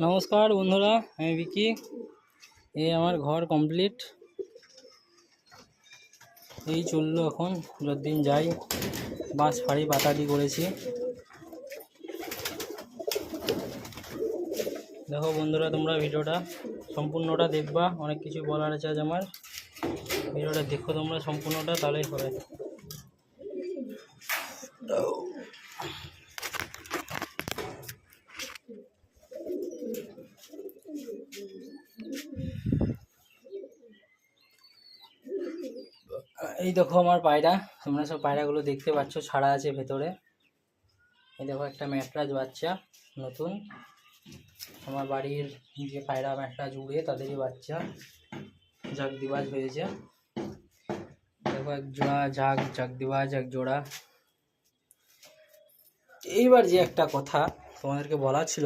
নমস্কার বন্ধুরা, আমি বিকি। এই আমার ঘর কমপ্লিট। এই চললো, এখন যতদিন যাই বাঁশ ফাড়ি পাতাটি করেছি। দেখো বন্ধুরা, তোমরা ভিডিওটা সম্পূর্ণটা দেখবা, অনেক কিছু বলার আছে আজ আমার। ভিডিওটা দেখো তোমরা সম্পূর্ণটা, তাহলেই হবে। এই দেখো আমার পায়রা, তোমরা সব পায়রাগুলো দেখতে পাচ্ছ, ছাড়া আছে ভেতরে। এই দেখো একটা ম্যাটরাজ বাচ্চা নতুন, আমার বাড়ির যে পায়রা ম্যাটরাজ উড়ে তাদেরই বাচ্চা জাগদিবাজ হয়েছে। দেখো এক জোড়া জাগদিবাজ, এক জোড়া। এইবার যে একটা কথা তোমাদেরকে বলা ছিল,